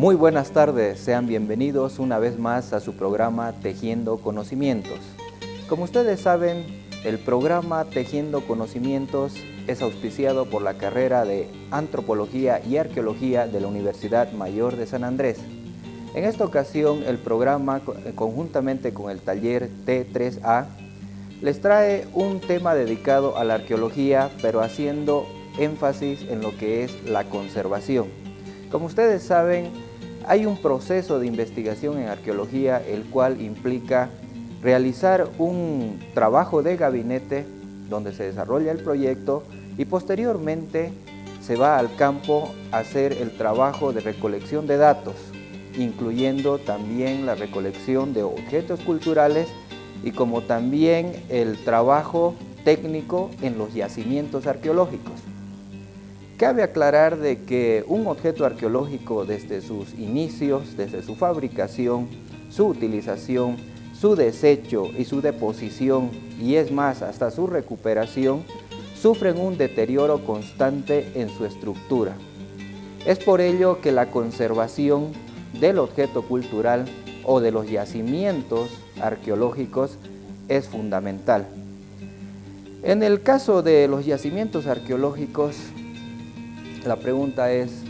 Muy buenas tardes, sean bienvenidos una vez más a su programa Tejiendo Conocimientos. Como ustedes saben, el programa Tejiendo Conocimientos es auspiciado por la carrera de Antropología y Arqueología de la Universidad Mayor de San Andrés. En esta ocasión, el programa, conjuntamente con el taller T3A, les trae un tema dedicado a la arqueología, pero haciendo énfasis en lo que es la conservación. Como ustedes saben, hay un proceso de investigación en arqueología el cual implica realizar un trabajo de gabinete donde se desarrolla el proyecto y posteriormente se va al campo a hacer el trabajo de recolección de datos, incluyendo también la recolección de objetos culturales y como también el trabajo técnico en los yacimientos arqueológicos. Cabe aclarar de que un objeto arqueológico desde sus inicios, desde su fabricación, su utilización, su desecho y su deposición, y es más, hasta su recuperación, sufren un deterioro constante en su estructura. Es por ello que la conservación del objeto cultural o de los yacimientos arqueológicos es fundamental. En el caso de los yacimientos arqueológicos, la pregunta es,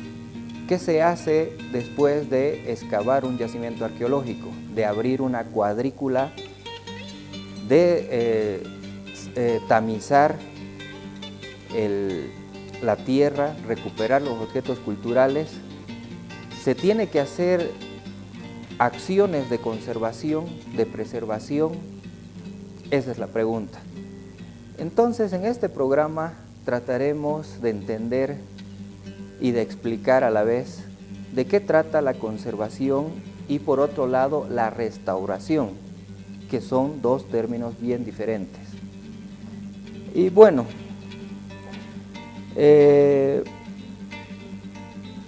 ¿qué se hace después de excavar un yacimiento arqueológico? De abrir una cuadrícula, de tamizar la tierra, recuperar los objetos culturales. Se tiene que hacer acciones de conservación, de preservación. Esa es la pregunta. Entonces, en este programa trataremos de entender y de explicar a la vez de qué trata la conservación y por otro lado la restauración, que son dos términos bien diferentes. Y bueno,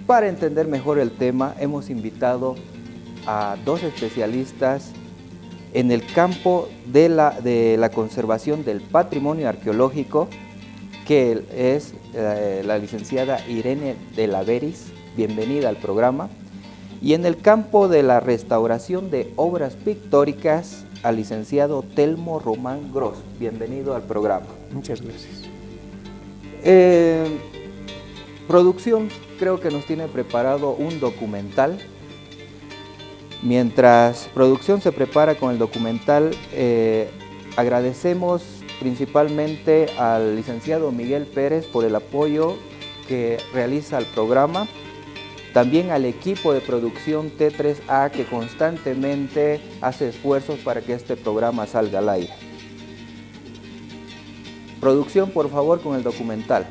para entender mejor el tema hemos invitado a dos especialistas en el campo de la conservación del patrimonio arqueológico, que es la licenciada Irene de la Veris, bienvenida al programa, y en el campo de la restauración de obras pictóricas, al licenciado Telmo Román Gros, bienvenido al programa. Muchas gracias. Producción creo que nos tiene preparado un documental. Mientras producción se prepara con el documental, agradecemos principalmente al licenciado Miguel Pérez por el apoyo que realiza al programa, también al equipo de producción T3A que constantemente hace esfuerzos para que este programa salga al aire. Producción, por favor, con el documental.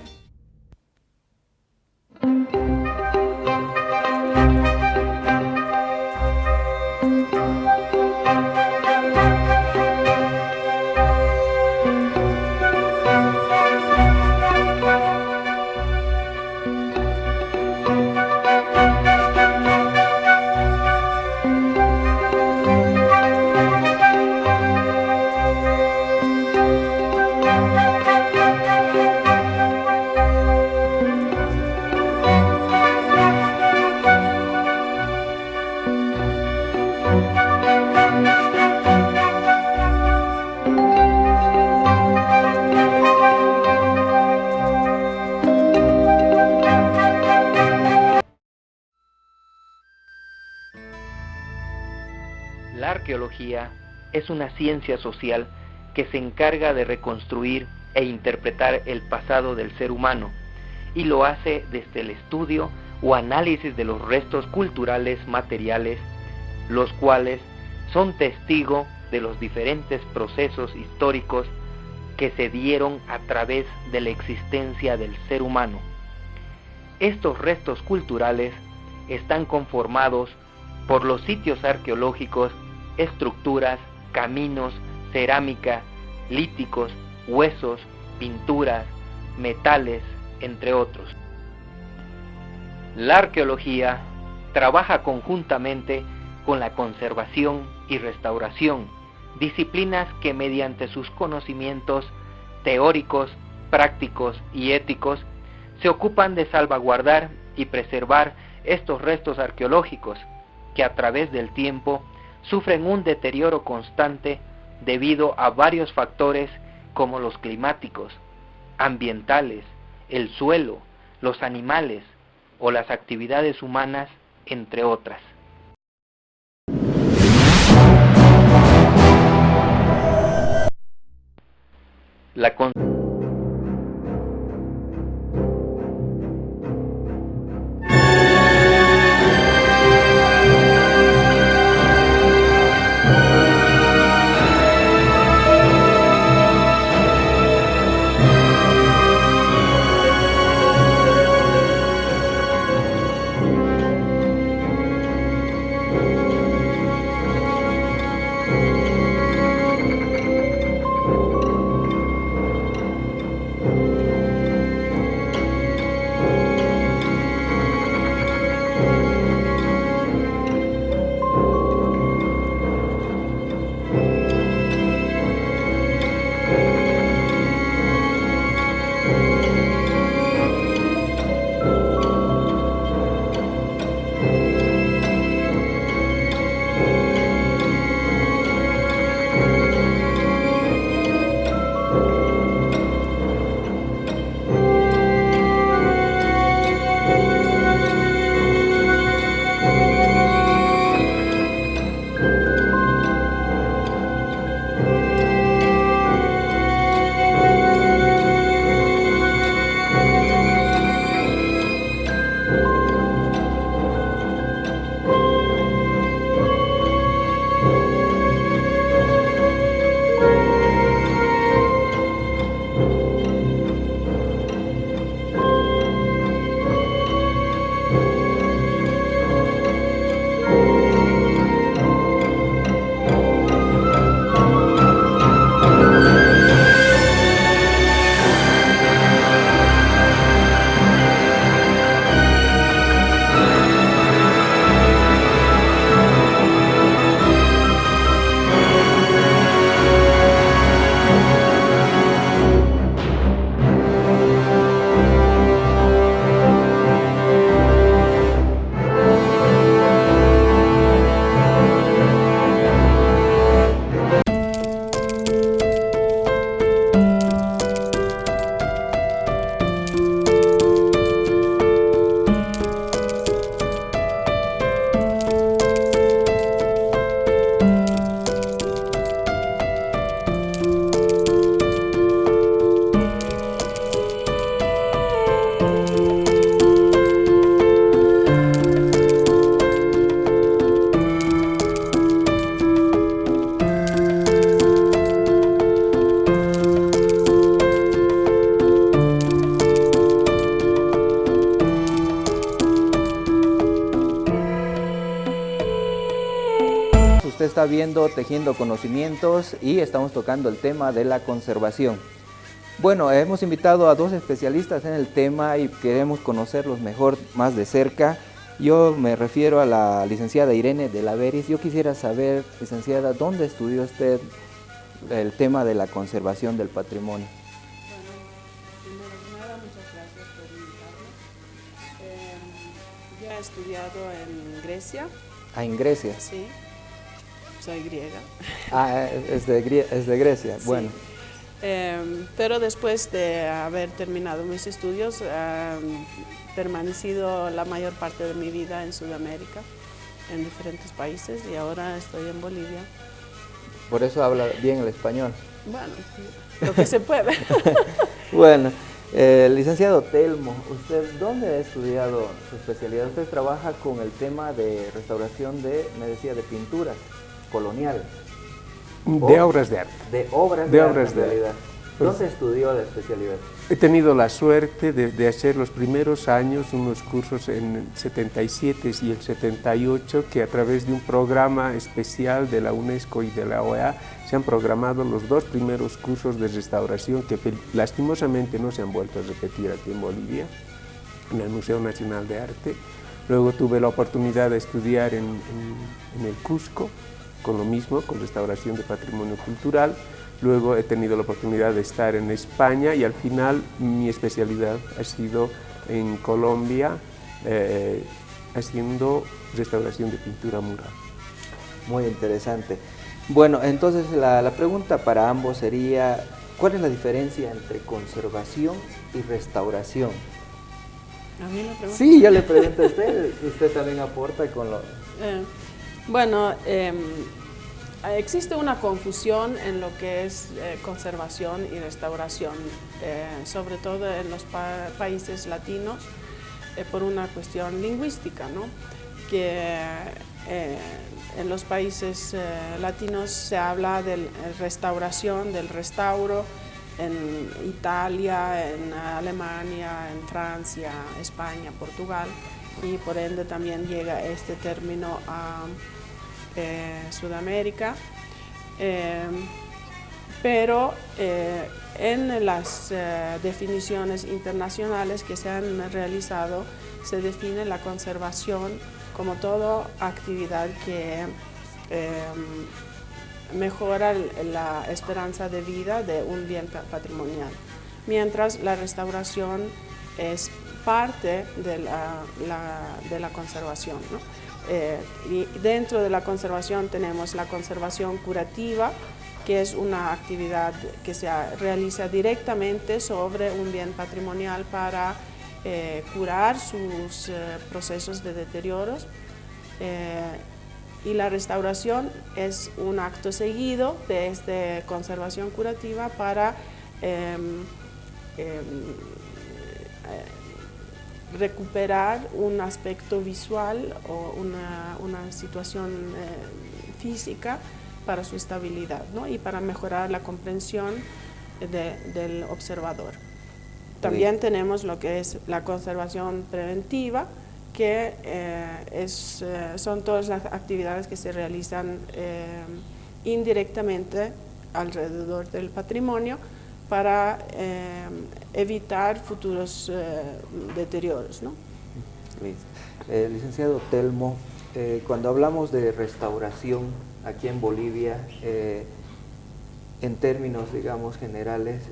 La arqueología es una ciencia social que se encarga de reconstruir e interpretar el pasado del ser humano y lo hace desde el estudio o análisis de los restos culturales materiales, los cuales son testigo de los diferentes procesos históricos que se dieron a través de la existencia del ser humano. Estos restos culturales están conformados por los sitios arqueológicos, estructuras, caminos, cerámica, líticos, huesos, pinturas, metales, entre otros. La arqueología trabaja conjuntamente con la conservación y restauración, disciplinas que mediante sus conocimientos teóricos, prácticos y éticos se ocupan de salvaguardar y preservar estos restos arqueológicos, que a través del tiempo sufren un deterioro constante debido a varios factores como los climáticos, ambientales, el suelo, los animales o las actividades humanas, entre otras. La Usted está viendo Tejiendo Conocimientos y estamos tocando el tema de la conservación. Bueno, hemos invitado a dos especialistas en el tema y queremos conocerlos mejor, más de cerca. Yo me refiero a la licenciada Irene de la Veris. Yo quisiera saber, licenciada, ¿dónde estudió usted el tema de la conservación del patrimonio? Bueno, primero que nada, muchas gracias por invitarme. Yo he estudiado en Grecia. Ah, en Grecia. Sí, soy griega. Ah, es de Grecia, Sí. bueno. Pero después de haber terminado mis estudios, he permanecido la mayor parte de mi vida en Sudamérica, en diferentes países, y ahora estoy en Bolivia. Por eso habla bien el español. Bueno, lo que se puede. Bueno, licenciado Telmo, ¿usted dónde ha estudiado su especialidad? Usted trabaja con el tema de restauración de, me decía, de pinturas coloniales. De obras de arte. De obras de arte, en realidad. ¿Dónde estudió la especialidad? He tenido la suerte de hacer los primeros años unos cursos en el 77 y el 78 que a través de un programa especial de la UNESCO y de la OEA se han programado los dos primeros cursos de restauración que lastimosamente no se han vuelto a repetir aquí en Bolivia, en el Museo Nacional de Arte. Luego tuve la oportunidad de estudiar en el Cusco, con lo mismo, con restauración de patrimonio cultural. Luego he tenido la oportunidad de estar en España y al final mi especialidad ha sido en Colombia, haciendo restauración de pintura mural. Muy interesante. Bueno, entonces la pregunta para ambos sería, ¿cuál es la diferencia entre conservación y restauración? ¿A mí la pregunta? Sí, yo le pregunto a usted también aporta con lo... Bueno, existe una confusión en lo que es conservación y restauración, sobre todo en los países latinos, por una cuestión lingüística, ¿no? Que en los países latinos se habla de restauración, del restauro, en Italia, en Alemania, en Francia, España, Portugal, y por ende también llega este término a Sudamérica, pero en las definiciones internacionales que se han realizado se define la conservación como toda actividad que mejora la esperanza de vida de un bien patrimonial, mientras la restauración es parte de la conservación, ¿no? Y dentro de la conservación tenemos la conservación curativa, que es una actividad que se realiza directamente sobre un bien patrimonial para curar sus procesos de deterioros. Y la restauración es un acto seguido de esta conservación curativa para recuperar un aspecto visual o una situación física para su estabilidad, ¿no? Y para mejorar la comprensión del observador. También tenemos lo que es la conservación preventiva, que son todas las actividades que se realizan indirectamente alrededor del patrimonio para evitar futuros deterioros, ¿no? Licenciado Telmo, cuando hablamos de restauración aquí en Bolivia, en términos, digamos, generales,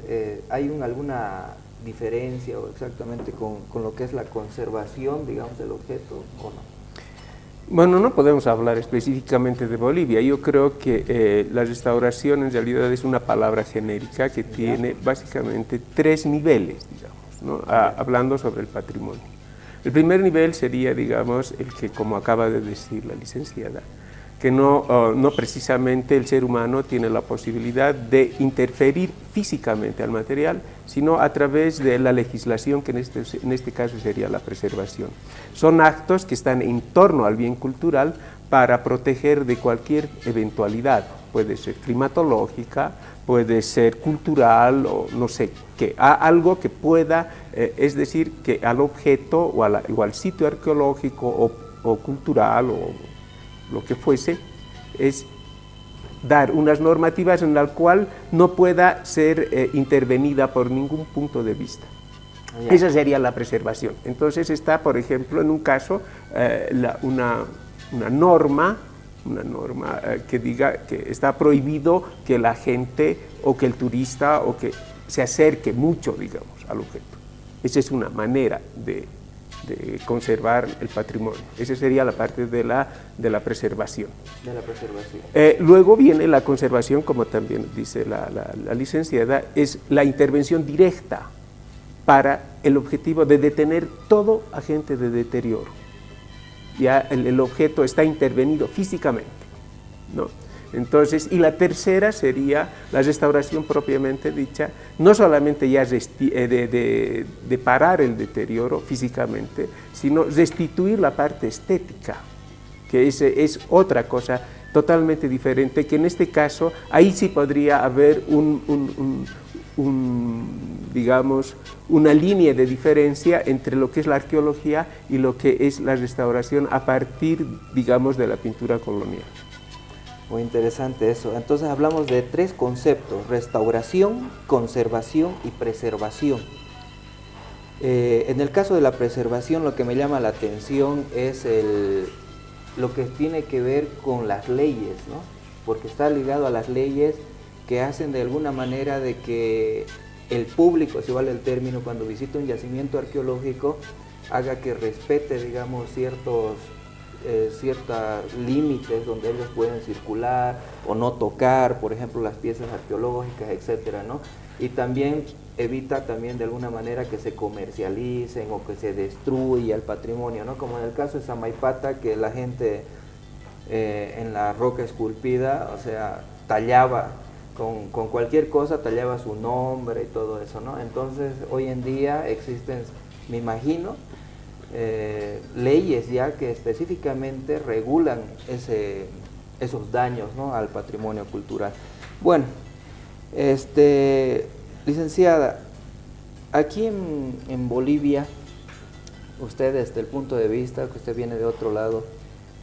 ¿hay alguna diferencia o exactamente con lo que es la conservación, digamos, del objeto o no? Bueno, no podemos hablar específicamente de Bolivia. Yo creo que la restauración en realidad es una palabra genérica que tiene básicamente 3 niveles, digamos, ¿no? Hablando sobre el patrimonio. El primer nivel sería, digamos, el que, como acaba de decir la licenciada, que no precisamente el ser humano tiene la posibilidad de interferir físicamente al material, sino a través de la legislación, que en este caso sería la preservación. Son actos que están en torno al bien cultural para proteger de cualquier eventualidad, puede ser climatológica, puede ser cultural o no sé, algo que pueda, es decir, que al objeto o al sitio arqueológico o cultural o lo que fuese, es dar unas normativas en la cual no pueda ser intervenida por ningún punto de vista. Esa sería la preservación. Entonces está, por ejemplo, en un caso, una norma que diga que está prohibido que la gente o que el turista o que se acerque mucho, digamos, al objeto. Esa es una manera de conservar el patrimonio. Esa sería la parte de la preservación. Luego viene la conservación, como también dice la licenciada, es la intervención directa para el objetivo de detener todo agente de deterioro. Ya el objeto está intervenido físicamente, ¿no? Entonces, y la tercera sería la restauración propiamente dicha, no solamente ya de parar el deterioro físicamente, sino restituir la parte estética, que es otra cosa totalmente diferente, que en este caso, ahí sí podría haber digamos, una línea de diferencia entre lo que es la arqueología y lo que es la restauración a partir, digamos, de la pintura colonial. Muy interesante eso. Entonces hablamos de 3 conceptos: restauración, conservación y preservación. En el caso de la preservación, lo que me llama la atención es lo que tiene que ver con las leyes, ¿no? Porque está ligado a las leyes que hacen de alguna manera de que el público, si vale el término, cuando visita un yacimiento arqueológico, haga que respete, digamos, ciertos límites donde ellos pueden circular o no tocar, por ejemplo, las piezas arqueológicas, etcétera, ¿no? Y también evita también de alguna manera que se comercialicen o que se destruya el patrimonio, ¿no? Como en el caso de Samaipata, que la gente en la roca esculpida, o sea, tallaba con cualquier cosa, tallaba su nombre y todo eso, ¿no? Entonces, hoy en día existen, me imagino, leyes ya que específicamente regulan esos daños, ¿no?, al patrimonio cultural. Bueno, licenciada, aquí en Bolivia, usted desde el punto de vista que usted viene de otro lado,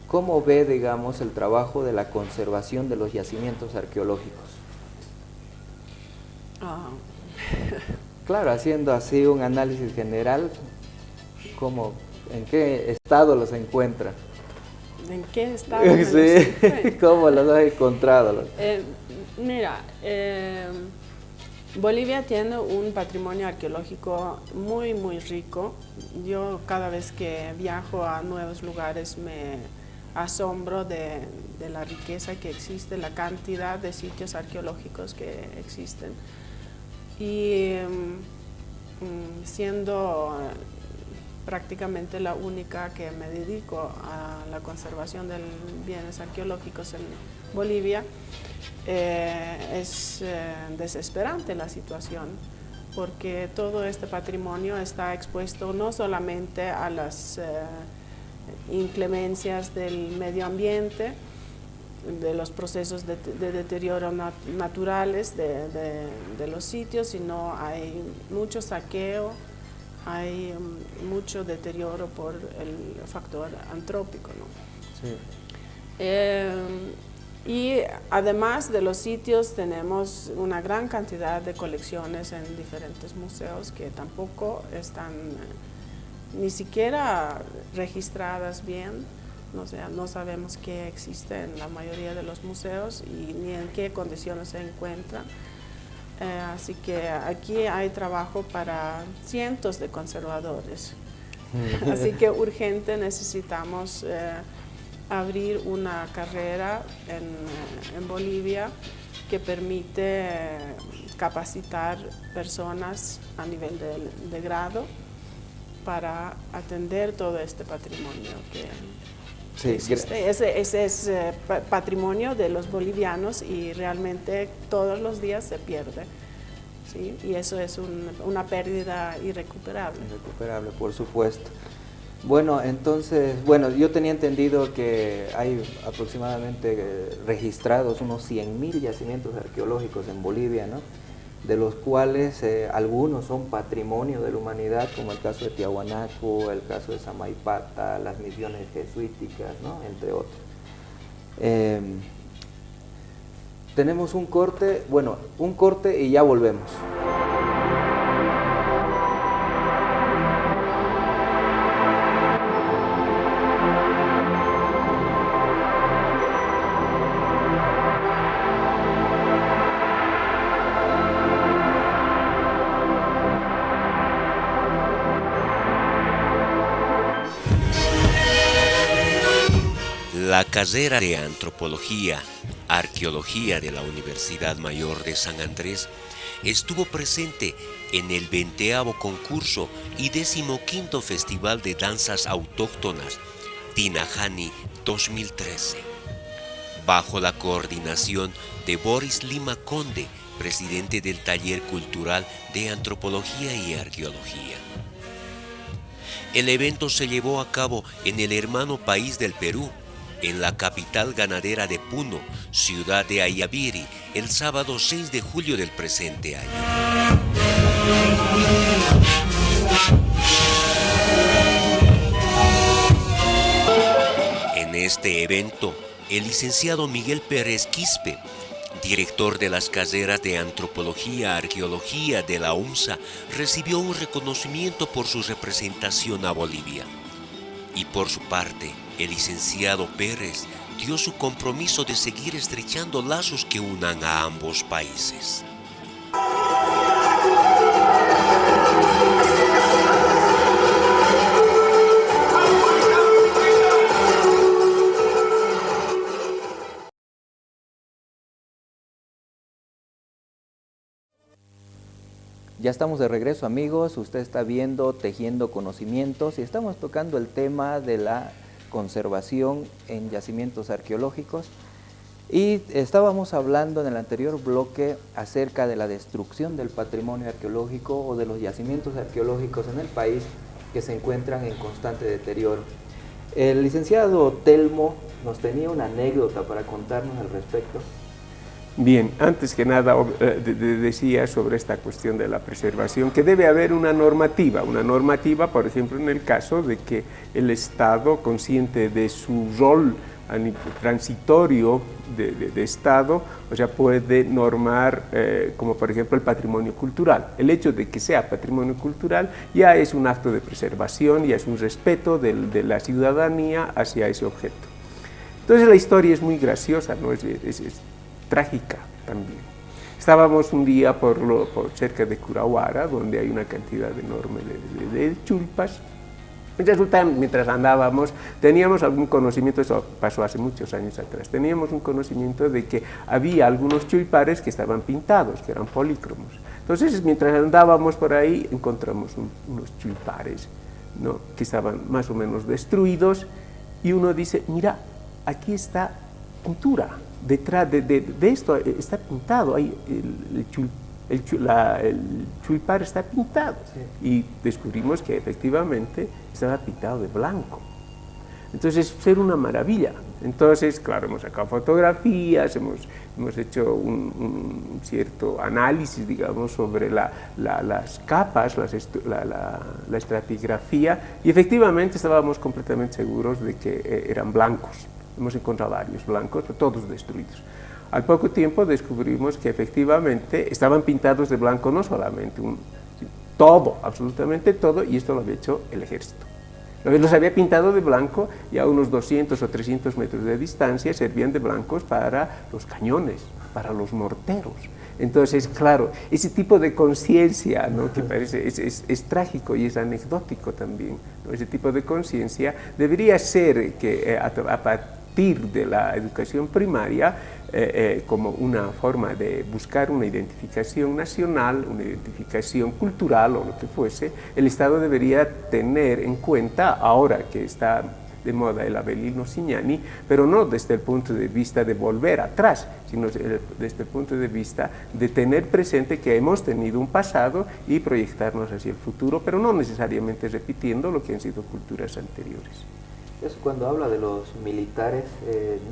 ¿cómo ve, digamos, el trabajo de la conservación de los yacimientos arqueológicos? Claro, haciendo así un análisis general, ¿en qué estado los encuentra? ¿En qué estado? Sí, ¿cómo los ha encontrado? Mira, Bolivia tiene un patrimonio arqueológico muy, muy rico. Yo cada vez que viajo a nuevos lugares me asombro de la riqueza que existe, la cantidad de sitios arqueológicos que existen. Y siendo prácticamente la única que me dedico a la conservación de bienes arqueológicos en Bolivia, es desesperante la situación, porque todo este patrimonio está expuesto no solamente a las inclemencias del medio ambiente, de los procesos de deterioro naturales de los sitios, sino hay mucho saqueo, hay mucho deterioro por el factor antrópico, ¿no? Sí. Y además de los sitios tenemos una gran cantidad de colecciones en diferentes museos que tampoco están ni siquiera registradas bien. O sea, no sabemos qué existe en la mayoría de los museos y ni en qué condiciones se encuentran. Así que aquí hay trabajo para cientos de conservadores. Así que urgente necesitamos abrir una carrera en Bolivia que permite capacitar personas a nivel de grado para atender todo este patrimonio que existe. Ese es patrimonio de los bolivianos y realmente todos los días se pierde, ¿sí? Y eso es una pérdida irrecuperable. Irrecuperable, por supuesto. Bueno, entonces, yo tenía entendido que hay aproximadamente registrados unos 100.000 yacimientos arqueológicos en Bolivia, ¿no?, de los cuales algunos son patrimonio de la humanidad, como el caso de Tiahuanaco, el caso de Samaipata, las misiones jesuíticas, ¿no?, entre otros. Tenemos un corte y ya volvemos. La carrera de Antropología, Arqueología de la Universidad Mayor de San Andrés estuvo presente en el 20º concurso y 15º Festival de Danzas Autóctonas Tinajani 2013, bajo la coordinación de Boris Lima Conde, presidente del Taller Cultural de Antropología y Arqueología. El evento se llevó a cabo en el hermano país del Perú, en la capital ganadera de Puno, ciudad de Ayaviri, el sábado 6 de julio del presente año. En este evento, el licenciado Miguel Pérez Quispe, director de las carreras de Antropología, Arqueología de la UMSA, recibió un reconocimiento por su representación a Bolivia. Y por su parte, el licenciado Pérez dio su compromiso de seguir estrechando lazos que unan a ambos países. Ya estamos de regreso, amigos. Usted está viendo Tejiendo Conocimientos y estamos tocando el tema de la conservación en yacimientos arqueológicos. Y estábamos hablando en el anterior bloque acerca de la destrucción del patrimonio arqueológico o de los yacimientos arqueológicos en el país que se encuentran en constante deterioro. El licenciado Telmo nos tenía una anécdota para contarnos al respecto. Bien, antes que nada decía sobre esta cuestión de la preservación que debe haber una normativa, por ejemplo, en el caso de que el Estado, consciente de su rol transitorio de Estado, o sea, puede normar, como por ejemplo el patrimonio cultural. El hecho de que sea patrimonio cultural ya es un acto de preservación, ya es un respeto de la ciudadanía hacia ese objeto. Entonces la historia es muy graciosa, ¿no? Es trágica también. Estábamos un día por cerca de Curahuara, donde hay una cantidad enorme de chulpas. Resulta, mientras andábamos, teníamos algún conocimiento, eso pasó hace muchos años atrás, teníamos un conocimiento de que había algunos chulpares que estaban pintados, que eran polícromos. Entonces, mientras andábamos por ahí, encontramos unos chulpares, ¿no?, que estaban más o menos destruidos, y uno dice, mira, aquí está pintura. Detrás de esto está pintado, ahí el chulpar está pintado. Sí. Y descubrimos que efectivamente estaba pintado de blanco. Entonces, era una maravilla. Entonces, claro, hemos sacado fotografías, hemos hecho un cierto análisis, digamos, sobre las capas, la estratigrafía, y efectivamente estábamos completamente seguros de que eran blancos. Hemos encontrado varios blancos, pero todos destruidos. Al poco tiempo descubrimos que efectivamente estaban pintados de blanco, no solamente todo, absolutamente todo, y esto lo había hecho el ejército. Los había pintado de blanco y a unos 200 o 300 metros de distancia servían de blancos para los cañones, para los morteros. Entonces, claro, ese tipo de conciencia, ¿no?, que parece, es trágico y es anecdótico también, ¿no? Ese tipo de conciencia debería ser que a partir de la educación primaria, como una forma de buscar una identificación nacional, una identificación cultural o lo que fuese, el Estado debería tener en cuenta, ahora que está de moda el Avelino Signani, pero no desde el punto de vista de volver atrás, sino desde el punto de vista de tener presente que hemos tenido un pasado y proyectarnos hacia el futuro, pero no necesariamente repitiendo lo que han sido culturas anteriores. Eso cuando habla de los militares,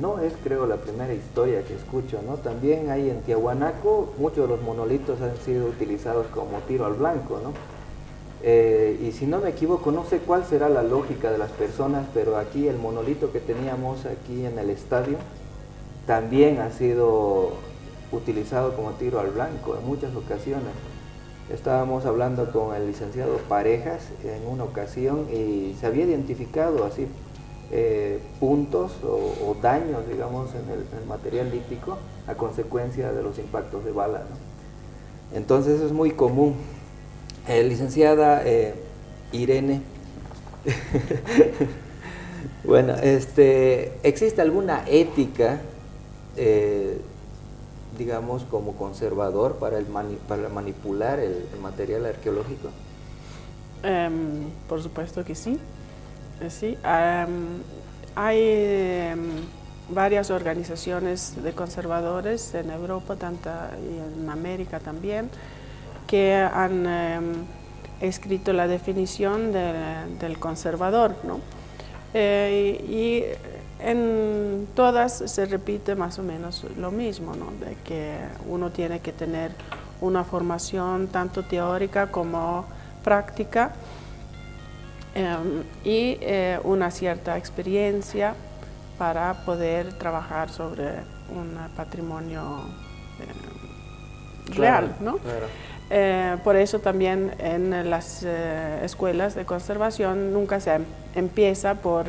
no es, creo, la primera historia que escucho, ¿no? También hay en Tiahuanaco, muchos de los monolitos han sido utilizados como tiro al blanco, ¿no? Y si no me equivoco, no sé cuál será la lógica de las personas, pero aquí el monolito que teníamos aquí en el estadio también ha sido utilizado como tiro al blanco en muchas ocasiones. Estábamos hablando con el licenciado Parejas en una ocasión y se había identificado así puntos o daños, digamos, en el material lítico a consecuencia de los impactos de bala, ¿no? Entonces eso es muy común. Licenciada Irene, bueno, ¿existe alguna ética, digamos, como conservador para manipular el material arqueológico? Por supuesto que sí. Sí, hay varias organizaciones de conservadores en Europa y en América también que han escrito la definición del conservador, ¿no? Y en todas se repite más o menos lo mismo, ¿no? De que uno tiene que tener una formación tanto teórica como práctica y una cierta experiencia para poder trabajar sobre un patrimonio real, ¿no? Claro. Por eso también en las escuelas de conservación nunca se empieza por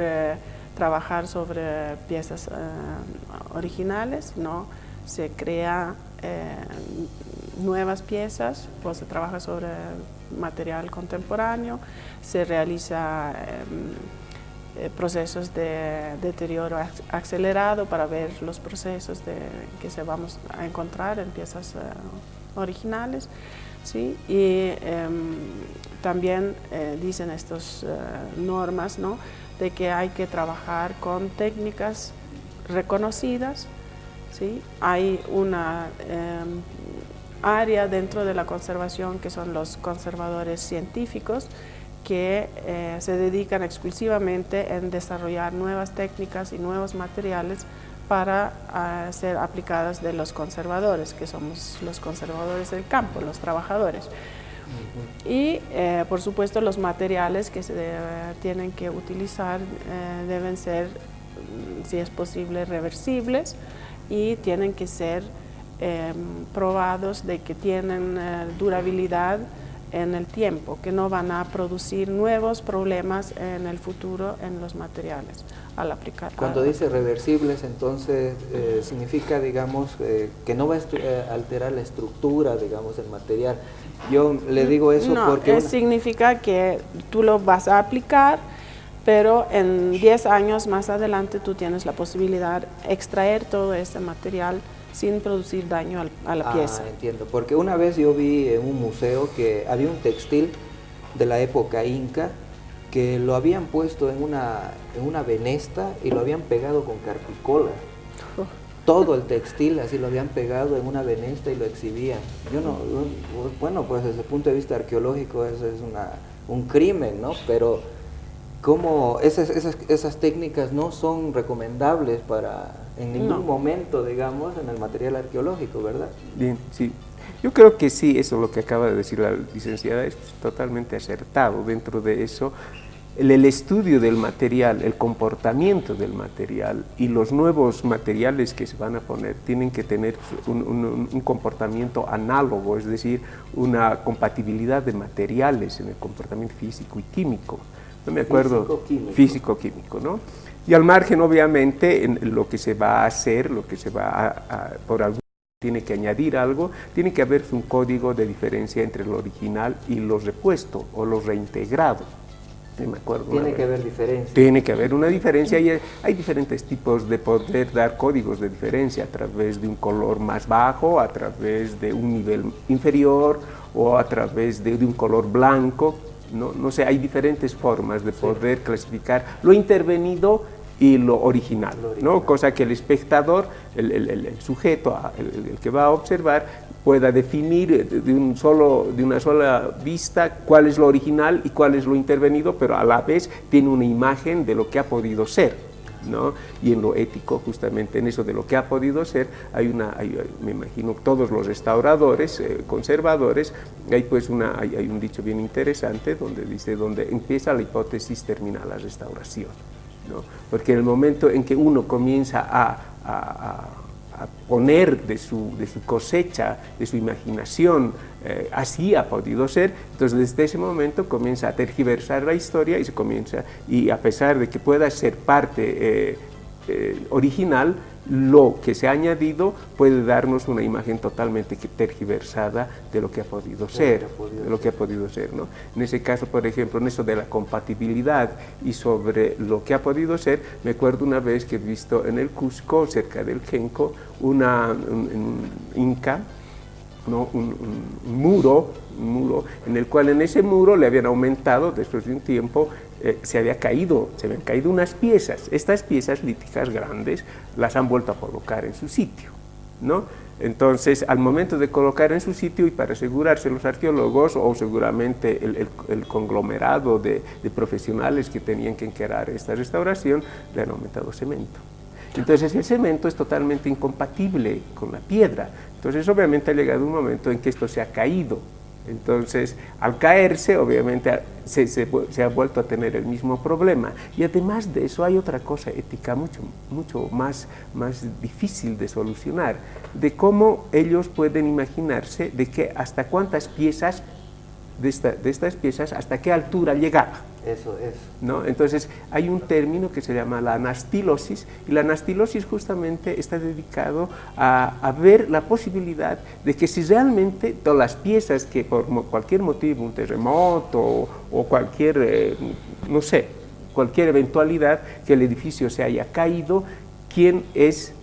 trabajar sobre piezas originales, ¿no? Se crea nuevas piezas, pues se trabaja sobre material contemporáneo, se realiza procesos de deterioro acelerado para ver los procesos que se vamos a encontrar en piezas originales, ¿sí? Y también dicen estas normas, ¿no?, de que hay que trabajar con técnicas reconocidas, ¿sí? Hay una área dentro de la conservación que son los conservadores científicos, que se dedican exclusivamente en desarrollar nuevas técnicas y nuevos materiales para ser aplicadas de los conservadores, que somos los conservadores del campo, los trabajadores. Y por supuesto los materiales que se tienen que utilizar deben ser, si es posible, reversibles, y tienen que ser probados de que tienen durabilidad en el tiempo, que no van a producir nuevos problemas en el futuro en los materiales al aplicar. Cuando dice reversibles, entonces significa, digamos, que no va a alterar la estructura, digamos, del material. Yo le digo eso porque... significa que tú lo vas a aplicar, pero en 10 años más adelante tú tienes la posibilidad de extraer todo ese material sin producir daño a la pieza. Entiendo, porque una vez yo vi en un museo que había un textil de la época inca que lo habían puesto en una venesta y lo habían pegado con carpicola. Todo el textil así lo habían pegado en una venesta y lo exhibían. Bueno, pues desde el punto de vista arqueológico eso es un crimen, ¿no? Pero como esas técnicas no son recomendables en ningún momento, digamos, en el material arqueológico, ¿verdad? Bien, sí. Yo creo que sí, eso lo que acaba de decir la licenciada es totalmente acertado. Dentro de eso, el estudio del material, el comportamiento del material y los nuevos materiales que se van a poner tienen que tener un comportamiento análogo, es decir, una compatibilidad de materiales en el comportamiento físico y químico. No me acuerdo, físico-químico, ¿no? Y al margen, obviamente, en lo que se va a hacer, lo que se va por algún tiene que añadir algo, tiene que haber un código de diferencia entre lo original y lo repuesto o lo reintegrado. No me acuerdo. Tiene que haber diferencia. Tiene que haber una diferencia y hay diferentes tipos de poder dar códigos de diferencia a través de un color más bajo, a través de un nivel inferior o a través de un color blanco. No sé, hay diferentes formas de poder clasificar lo intervenido y lo original, ¿no? Cosa que el espectador, el sujeto, el que va a observar, pueda definir de una sola vista cuál es lo original y cuál es lo intervenido, pero a la vez tiene una imagen de lo que ha podido ser, ¿no? Y en lo ético, justamente en eso de lo que ha podido ser, me imagino, todos los restauradores, conservadores, hay un dicho bien interesante donde dice, donde empieza la hipótesis, termina la restauración, ¿no? Porque en el momento en que uno comienza a poner de su cosecha, de su imaginación, así ha podido ser, entonces desde ese momento comienza a tergiversar la historia y a pesar de que pueda ser parte original, lo que se ha añadido puede darnos una imagen totalmente tergiversada de lo que ha podido ser, ¿no? En ese caso, por ejemplo, en eso de la compatibilidad y sobre lo que ha podido ser, me acuerdo una vez que he visto en el Cusco, cerca del Genco, un inca, ¿no? un muro en el cual en ese muro le habían aumentado, después de un tiempo, se habían caído unas piezas. Estas piezas líticas grandes las han vuelto a colocar en su sitio, ¿no? Entonces, al momento de colocar en su sitio, y para asegurarse los arqueólogos o seguramente el conglomerado de profesionales que tenían que encarar esta restauración, le han aumentado cemento. Entonces el cemento es totalmente incompatible con la piedra. Entonces obviamente ha llegado un momento en que esto se ha caído. Entonces, al caerse, obviamente, se ha vuelto a tener el mismo problema. Y además de eso, hay otra cosa ética mucho más difícil de solucionar, de cómo ellos pueden imaginarse de que hasta cuántas piezas, de estas piezas, hasta qué altura llegaba. Eso es. ¿No? Entonces, hay un término que se llama la anastilosis, y la anastilosis justamente está dedicado a ver la posibilidad de que si realmente todas las piezas que por cualquier motivo, un terremoto o cualquier, no sé, cualquier eventualidad que el edificio se haya caído, quién es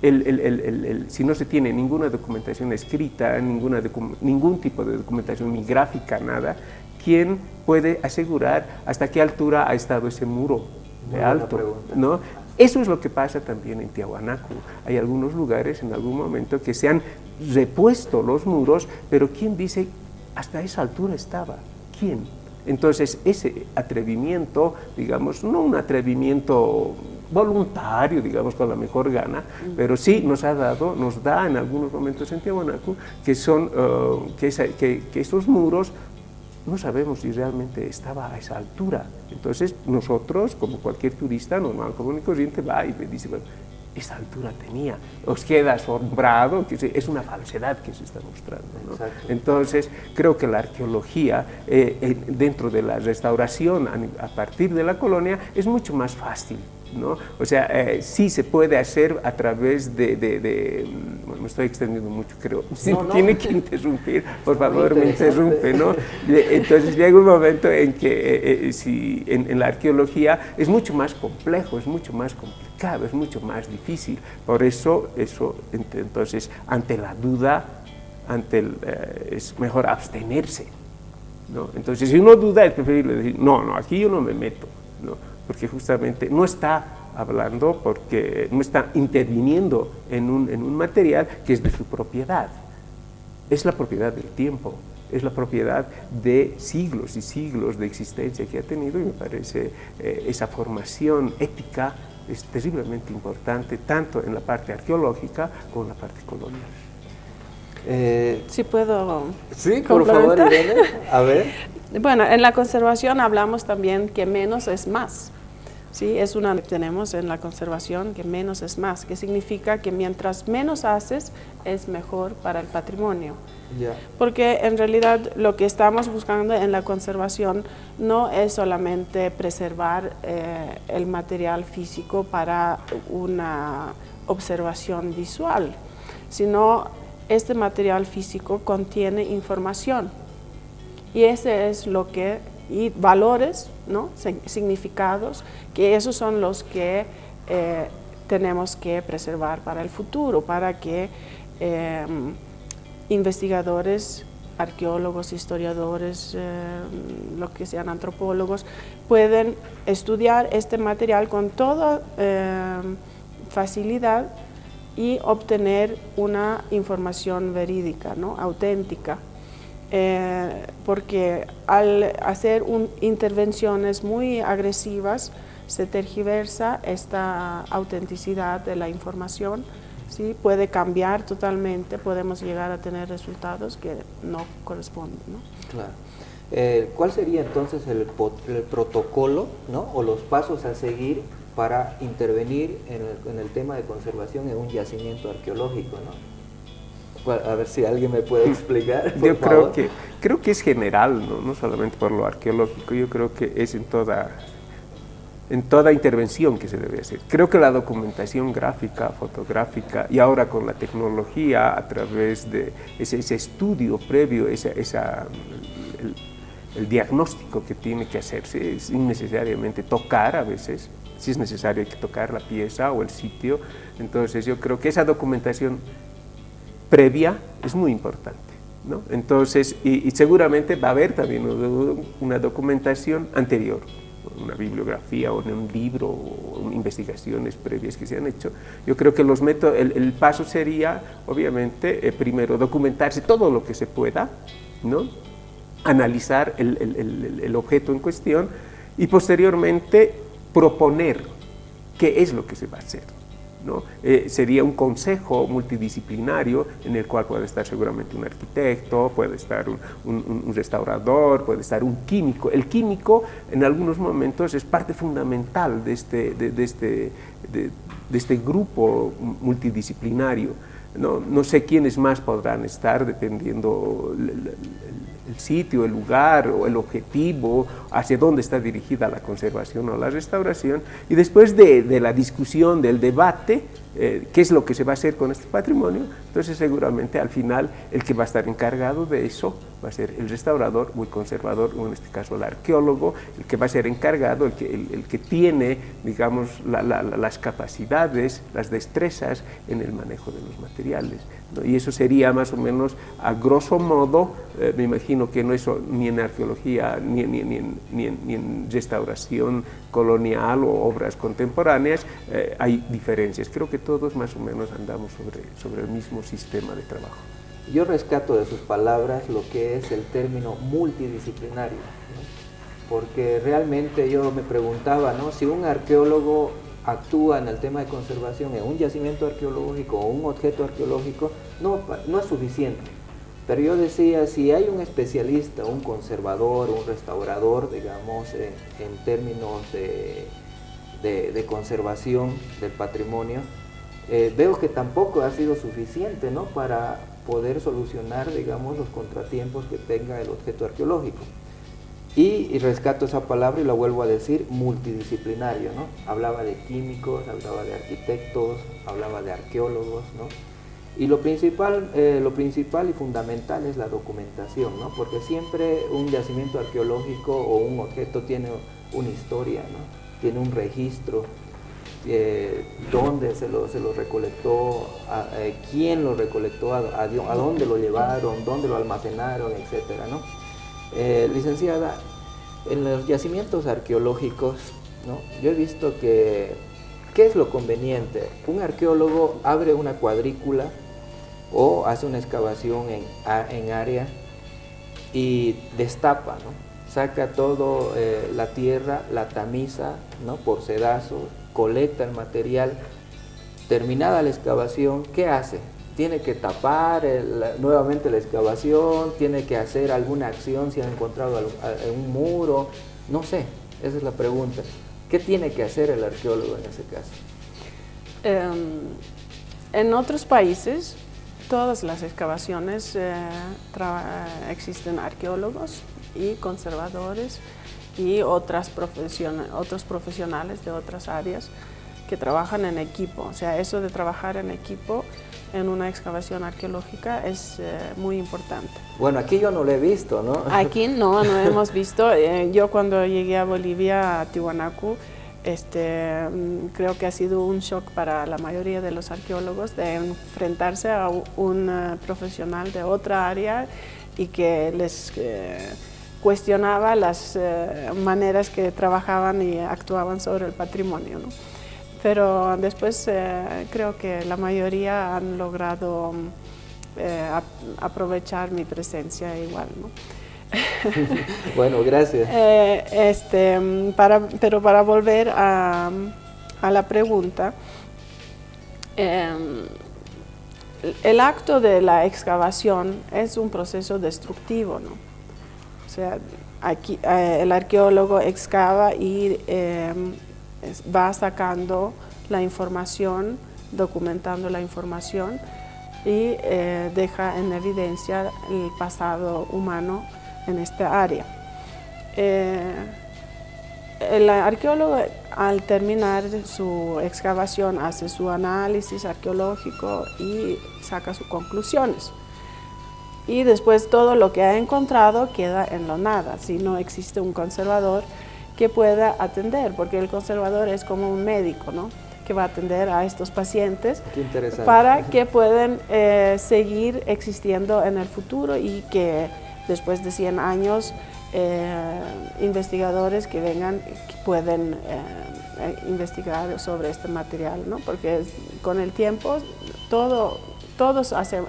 si no se tiene ninguna documentación escrita, ningún tipo de documentación ni gráfica, nada, ¿quién puede asegurar hasta qué altura ha estado ese muro de alto? ¿No? Eso es lo que pasa también en Tiahuanaco. Hay algunos lugares en algún momento que se han repuesto los muros, pero ¿quién dice hasta esa altura estaba? ¿Quién? Entonces, ese atrevimiento, digamos, no un atrevimiento voluntario, digamos, con la mejor gana, pero sí nos da en algunos momentos en Tiahuanaco que esos muros no sabemos si realmente estaba a esa altura. Entonces, nosotros, como cualquier turista normal, común y corriente, va y dice, bueno, esa altura tenía, os queda asombrado, que es una falsedad que se está mostrando, ¿no? Entonces, creo que la arqueología, dentro de la restauración a partir de la colonia, es mucho más fácil, ¿no? O sea, sí se puede hacer a través bueno, me estoy extendiendo mucho, creo. Si tiene que interrumpir, por favor, me interrumpe, ¿no? Entonces llega un momento en que en la arqueología es mucho más complejo, es mucho más complicado, es mucho más difícil. Por eso entonces, ante la duda, es mejor abstenerse, ¿no? Entonces, si uno duda, es preferible decir, no, aquí yo no me meto, ¿no? Porque justamente no está hablando, porque no está interviniendo en un material que es de su propiedad. Es la propiedad del tiempo, es la propiedad de siglos y siglos de existencia que ha tenido, y me parece esa formación ética es terriblemente importante, tanto en la parte arqueológica como en la parte colonial. ¿Sí puedo Sí, por favor, Irene. A ver. Bueno, en la conservación hablamos también que menos es más. Sí, es una que tenemos en la conservación, que menos es más, que significa que mientras menos haces, es mejor para el patrimonio. Yeah. Porque en realidad lo que estamos buscando en la conservación no es solamente preservar el material físico para una observación visual, sino este material físico contiene información, y ese es lo que, y valores, ¿no? Significados, que esos son los que tenemos que preservar para el futuro, para que investigadores, arqueólogos, historiadores, lo que sean antropólogos, pueden estudiar este material con toda facilidad y obtener una información verídica, ¿no? Auténtica. Porque al hacer intervenciones muy agresivas se tergiversa esta autenticidad de la información, ¿sí? Puede cambiar totalmente, podemos llegar a tener resultados que no corresponden, ¿no? Claro. ¿Cuál sería entonces el protocolo, ¿no? O los pasos a seguir para intervenir en el tema de conservación en un yacimiento arqueológico, ¿no? A ver si alguien me puede explicar. Yo creo que es general, no solamente por lo arqueológico, yo creo que es en toda intervención que se debe hacer. Creo que la documentación gráfica, fotográfica, y ahora con la tecnología, a través de ese estudio previo, el diagnóstico que tiene que hacerse, sin necesariamente tocar a veces, si es necesario hay que tocar la pieza o el sitio. Entonces yo creo que esa documentación previa es muy importante, ¿no? Entonces, y seguramente va a haber también una documentación anterior, una bibliografía o un libro o investigaciones previas que se han hecho. Yo creo que los métodos, el paso sería, obviamente, primero documentarse todo lo que se pueda, ¿no? Analizar el objeto en cuestión y posteriormente proponer qué es lo que se va a hacer, ¿no? Sería un consejo multidisciplinario en el cual puede estar seguramente un arquitecto, puede estar un restaurador, puede estar un químico. El químico en algunos momentos es parte fundamental de este grupo multidisciplinario, ¿no? No sé quiénes más podrán estar dependiendo el sitio, el lugar o el objetivo, hacia dónde está dirigida la conservación o la restauración, y después de la discusión, del debate, qué es lo que se va a hacer con este patrimonio. Entonces seguramente al final el que va a estar encargado de eso va a ser el restaurador o el conservador, o en este caso el arqueólogo, el que va a ser encargado, el que tiene, digamos, las capacidades, las destrezas en el manejo de los materiales, ¿no? Y eso sería más o menos, a grosso modo, me imagino que no es ni en arqueología, ni en restauración colonial o obras contemporáneas, hay diferencias. Creo que todos más o menos andamos sobre el mismo sistema de trabajo. Yo rescato de sus palabras lo que es el término multidisciplinario, ¿no? Porque realmente yo me preguntaba, ¿no?, si un arqueólogo actúa en el tema de conservación en un yacimiento arqueológico o un objeto arqueológico, no es suficiente. Pero yo decía, si hay un especialista, un conservador, un restaurador, digamos, en términos de conservación del patrimonio, veo que tampoco ha sido suficiente, ¿no?, para poder solucionar, digamos, los contratiempos que tenga el objeto arqueológico. Y rescato esa palabra y la vuelvo a decir, multidisciplinario, ¿no? Hablaba de químicos, hablaba de arquitectos, hablaba de arqueólogos, ¿no? Y lo principal y fundamental es la documentación, ¿no? Porque siempre un yacimiento arqueológico o un objeto tiene una historia, ¿no? Tiene un registro, dónde se lo recolectó, quién lo recolectó, a dónde lo llevaron, dónde lo almacenaron, etcétera, ¿no? Licenciada, en los yacimientos arqueológicos, ¿no?, yo he visto que, ¿qué es lo conveniente? Un arqueólogo abre una cuadrícula o hace una excavación en área y destapa, ¿no?, saca todo la tierra, la tamiza, ¿no?, por sedazos, colecta el material. Terminada la excavación, ¿qué hace? Tiene que tapar nuevamente la excavación, tiene que hacer alguna acción si ha encontrado un muro, no sé, esa es la pregunta. ¿Qué tiene que hacer el arqueólogo en ese caso? En otros países, todas las excavaciones existen arqueólogos y conservadores y otros profesionales de otras áreas que trabajan en equipo. O sea, eso de trabajar en equipo en una excavación arqueológica es muy importante. Bueno, aquí yo no lo he visto, ¿no? Aquí no hemos visto. Yo cuando llegué a Bolivia, a Tiwanaku, creo que ha sido un shock para la mayoría de los arqueólogos de enfrentarse a un profesional de otra área y que les cuestionaba las maneras que trabajaban y actuaban sobre el patrimonio, ¿no? Pero después creo que la mayoría han logrado aprovechar mi presencia igual, ¿no? Bueno, gracias. Pero para volver a la pregunta, el acto de la excavación es un proceso destructivo, ¿no? O sea, aquí el arqueólogo excava y va sacando la información, documentando la información y deja en evidencia el pasado humano en esta área. El arqueólogo, al terminar su excavación, hace su análisis arqueológico y saca sus conclusiones. Y después todo lo que ha encontrado queda en lo nada, si no existe un conservador que pueda atender, porque el conservador es como un médico, ¿no?, que va a atender a estos pacientes para que puedan seguir existiendo en el futuro y que después de 100 años investigadores que vengan que pueden investigar sobre este material, ¿no?, porque con el tiempo todos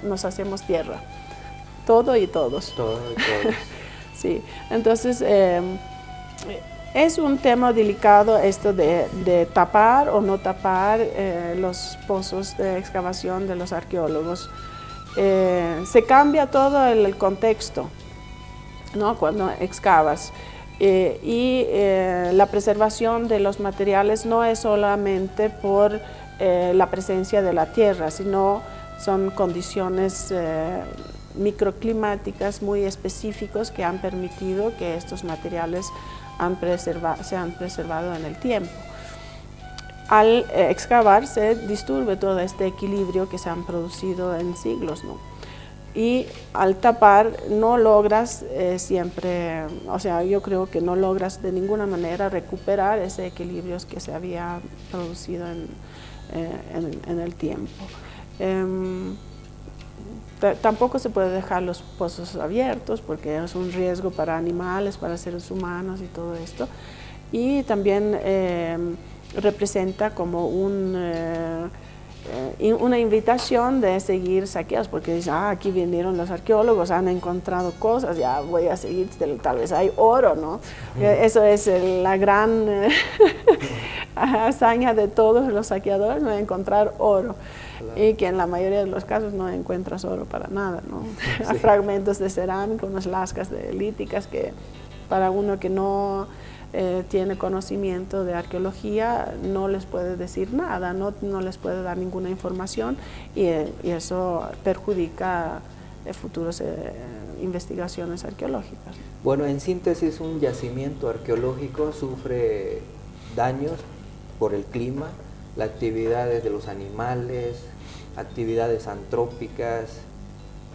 nos hacemos tierra, todo y todos. Todo y todos. Sí, entonces es un tema delicado esto de tapar o no tapar los pozos de excavación de los arqueólogos. Se cambia todo el contexto, ¿no?, cuando excavas. La preservación de los materiales no es solamente por la presencia de la tierra, sino son condiciones microclimáticas muy específicas que han permitido que estos materiales se han preservado en el tiempo. al excavar se disturbe todo este equilibrio que se han producido en siglos, ¿no? Y al tapar no logras siempre, o sea, yo creo que no logras de ninguna manera recuperar ese equilibrio que se había producido en el tiempo. Tampoco se puede dejar los pozos abiertos porque es un riesgo para animales, para seres humanos y todo esto. Y también representa como una invitación de seguir saqueos, porque dicen, aquí vinieron los arqueólogos, han encontrado cosas, ya voy a seguir, tal vez hay oro, ¿no? Eso es la gran hazaña de todos los saqueadores, no encontrar oro. Claro. Y que en la mayoría de los casos no encuentras oro para nada, ¿no? Sí. Fragmentos de cerámica, unas lascas líticas que para uno que no tiene conocimiento de arqueología no les puede decir nada, no les puede dar ninguna información y eso perjudica futuras investigaciones arqueológicas. Bueno, en síntesis, un yacimiento arqueológico sufre daños por el clima, las actividades de los animales, actividades antrópicas,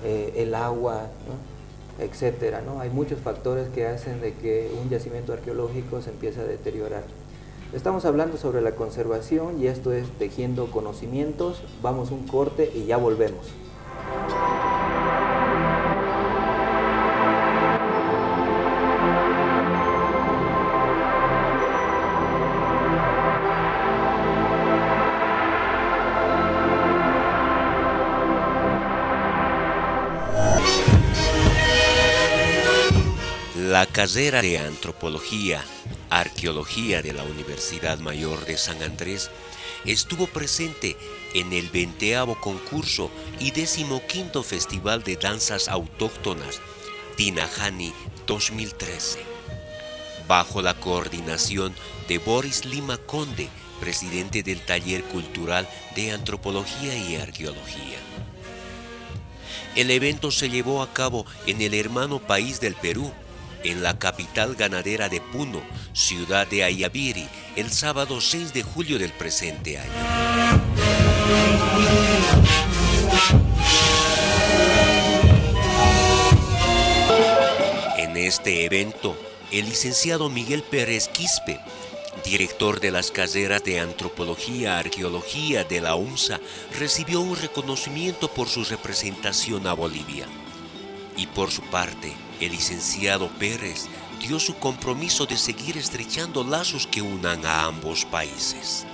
el agua, ¿no? Etcétera, ¿no? Hay muchos factores que hacen de que un yacimiento arqueológico se empiece a deteriorar. Estamos hablando sobre la conservación y esto es Tejiendo Conocimientos. Vamos a un corte y ya volvemos. La carrera de Antropología, Arqueología de la Universidad Mayor de San Andrés estuvo presente en el 20º concurso y 15º Festival de Danzas Autóctonas Tinajani 2013, bajo la coordinación de Boris Lima Conde, presidente del Taller Cultural de Antropología y Arqueología. El evento se llevó a cabo en el hermano país del Perú, en la capital ganadera de Puno, ciudad de Ayaviri, el sábado 6 de julio del presente año. En este evento, el licenciado Miguel Pérez Quispe, director de las carreras de Antropología, Arqueología de la UNSA, recibió un reconocimiento por su representación a Bolivia. Y por su parte, el licenciado Pérez dio su compromiso de seguir estrechando lazos que unan a ambos países.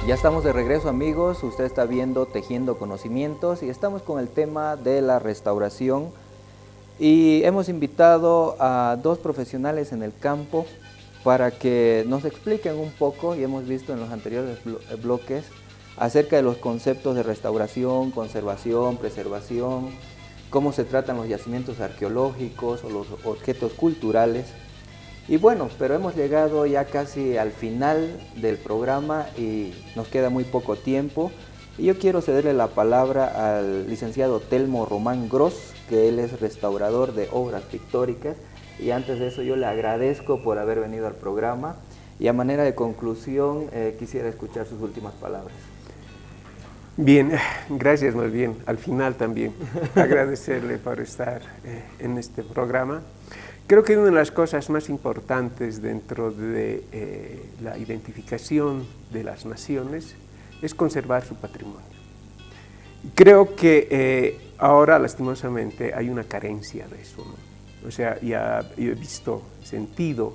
Ya estamos de regreso, amigos. Usted está viendo Tejiendo Conocimientos y estamos con el tema de la restauración y hemos invitado a dos profesionales en el campo para que nos expliquen un poco, y hemos visto en los anteriores bloques, acerca de los conceptos de restauración, conservación, preservación, cómo se tratan los yacimientos arqueológicos o los objetos culturales. Y bueno, pero hemos llegado ya casi al final del programa y nos queda muy poco tiempo. Y yo quiero cederle la palabra al licenciado Telmo Román Gross, que él es restaurador de obras pictóricas. Y antes de eso yo le agradezco por haber venido al programa. Y a manera de conclusión, quisiera escuchar sus últimas palabras. Bien, gracias más bien. Al final también agradecerle por estar en este programa. Creo que una de las cosas más importantes dentro de la identificación de las naciones es conservar su patrimonio. Creo que ahora, lastimosamente, hay una carencia de eso, ¿no? O sea, ya he visto, sentido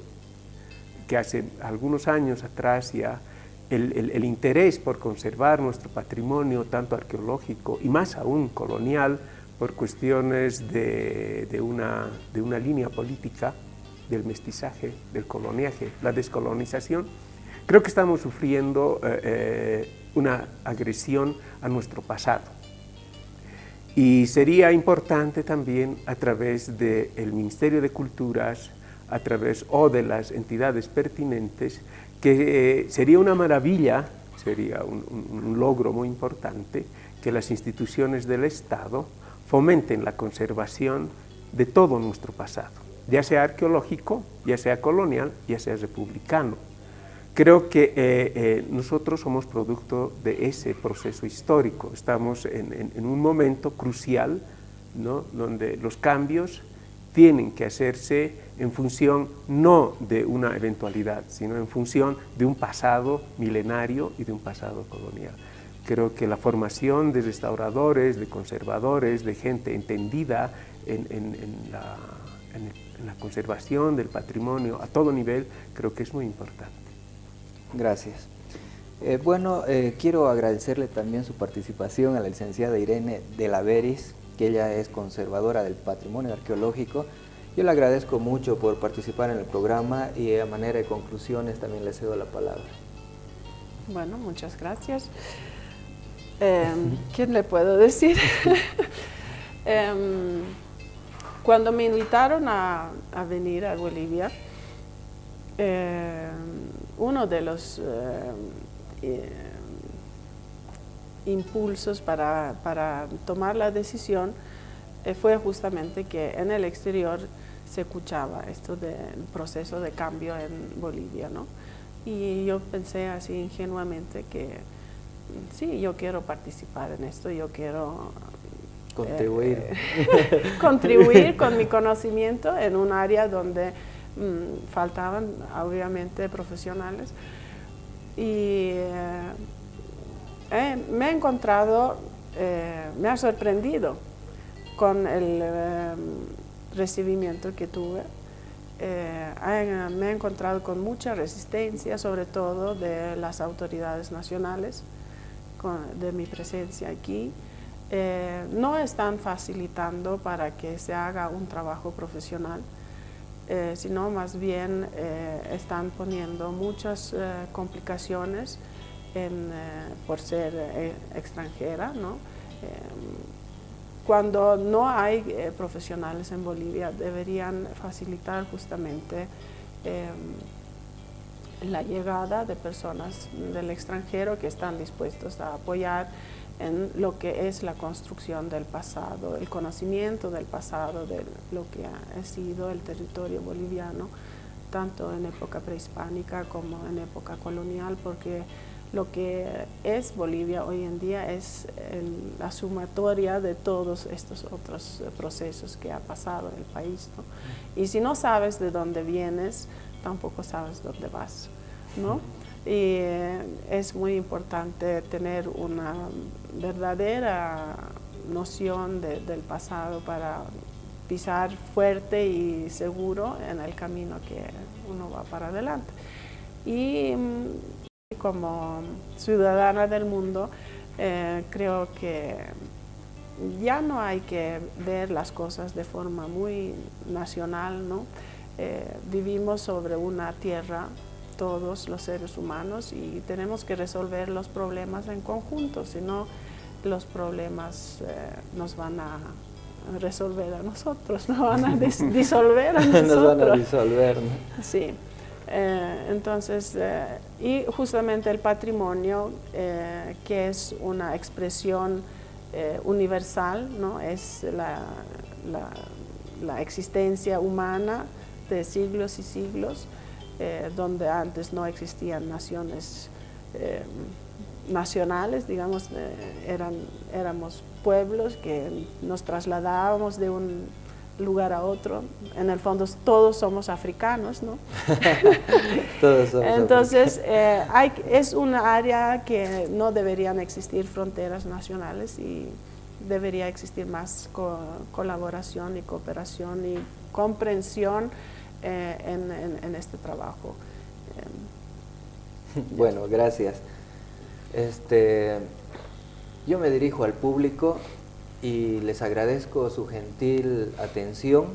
que hace algunos años atrás ya el interés por conservar nuestro patrimonio, tanto arqueológico y más aún colonial, por cuestiones de una línea política, del mestizaje, del coloniaje, la descolonización, creo que estamos sufriendo una agresión a nuestro pasado. Y sería importante también a través del Ministerio de Culturas, a través o de las entidades pertinentes, que sería una maravilla, sería un logro muy importante, que las instituciones del Estado fomenten la conservación de todo nuestro pasado, ya sea arqueológico, ya sea colonial, ya sea republicano. Creo que nosotros somos producto de ese proceso histórico, estamos en un momento crucial, ¿no?, donde los cambios tienen que hacerse en función no de una eventualidad, sino en función de un pasado milenario y de un pasado colonial. Creo que la formación de restauradores, de conservadores, de gente entendida en la conservación del patrimonio a todo nivel, creo que es muy importante. Gracias. Quiero agradecerle también su participación a la licenciada Irene de la Veris, que ella es conservadora del patrimonio arqueológico. Yo le agradezco mucho por participar en el programa y a manera de conclusiones también le cedo la palabra. Bueno, muchas gracias. ¿Qué le puedo decir? Cuando me invitaron a venir a Bolivia, uno de los impulsos para tomar la decisión fue justamente que en el exterior se escuchaba esto del proceso de cambio en Bolivia, ¿no? Y yo pensé así ingenuamente que sí, yo quiero participar en esto, yo quiero contribuir con mi conocimiento en un área donde faltaban obviamente profesionales. Y me he encontrado, me ha sorprendido con el recibimiento que tuve. Me he encontrado con mucha resistencia, sobre todo de las autoridades nacionales, de mi presencia aquí. No están facilitando para que se haga un trabajo profesional, sino más bien están poniendo muchas complicaciones por ser extranjera, ¿no? Cuando no hay profesionales en Bolivia, deberían facilitar justamente la llegada de personas del extranjero que están dispuestos a apoyar en lo que es la construcción del pasado, el conocimiento del pasado, de lo que ha sido el territorio boliviano, tanto en época prehispánica como en época colonial, porque lo que es Bolivia hoy en día es la sumatoria de todos estos otros procesos que ha pasado en el país, ¿no? Y si no sabes de dónde vienes, tampoco sabes dónde vas, ¿no? Y es muy importante tener una verdadera noción del pasado para pisar fuerte y seguro en el camino que uno va para adelante. Y como ciudadana del mundo, creo que ya no hay que ver las cosas de forma muy nacional, ¿no? Vivimos sobre una tierra, todos los seres humanos, y tenemos que resolver los problemas en conjunto, si no los problemas nos van a resolver a nosotros, nos van a disolver a nosotros. Nos van a disolver, ¿no? Sí. Entonces, y justamente el patrimonio, que es una expresión universal, ¿no? Es la existencia humana de siglos y siglos, donde antes no existían naciones nacionales, digamos, éramos pueblos que nos trasladábamos de un lugar a otro. En el fondo todos somos africanos, ¿no? Todos somos Entonces, es una área que no deberían existir fronteras nacionales y debería existir más colaboración y cooperación y comprensión en este trabajo. Bueno, gracias. Yo me dirijo al público y les agradezco su gentil atención.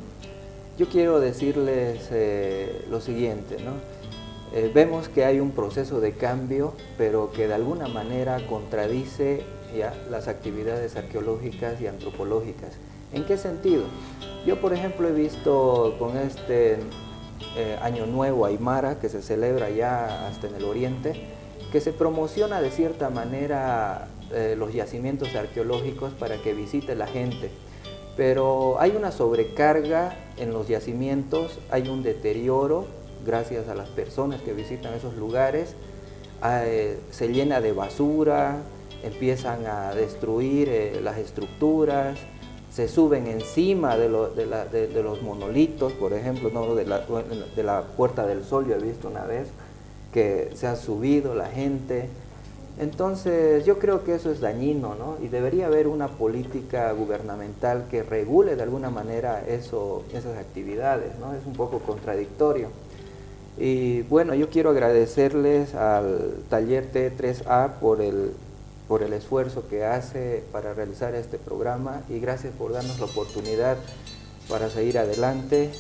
Yo quiero decirles lo siguiente, ¿no? Vemos que hay un proceso de cambio, pero que de alguna manera contradice ya las actividades arqueológicas y antropológicas. ¿En qué sentido? Yo, por ejemplo, he visto con este Año Nuevo Aymara, que se celebra ya hasta en el oriente, que se promociona de cierta manera los yacimientos arqueológicos para que visite la gente. Pero hay una sobrecarga en los yacimientos, hay un deterioro gracias a las personas que visitan esos lugares, se llena de basura, empiezan a destruir las estructuras, se suben encima de los monolitos, por ejemplo, ¿no? de la Puerta del Sol, yo he visto una vez que se ha subido la gente. Entonces yo creo que eso es dañino, ¿no? Y debería haber una política gubernamental que regule de alguna manera esas actividades, ¿no? Es un poco contradictorio. Y bueno, yo quiero agradecerles al taller T3A por el esfuerzo que hace para realizar este programa y gracias por darnos la oportunidad para seguir adelante.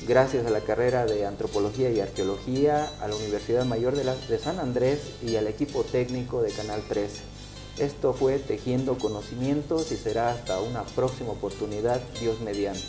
Gracias a la carrera de Antropología y Arqueología, a la Universidad Mayor de San Andrés y al equipo técnico de Canal 13. Esto fue Tejiendo Conocimientos y será hasta una próxima oportunidad, Dios mediante.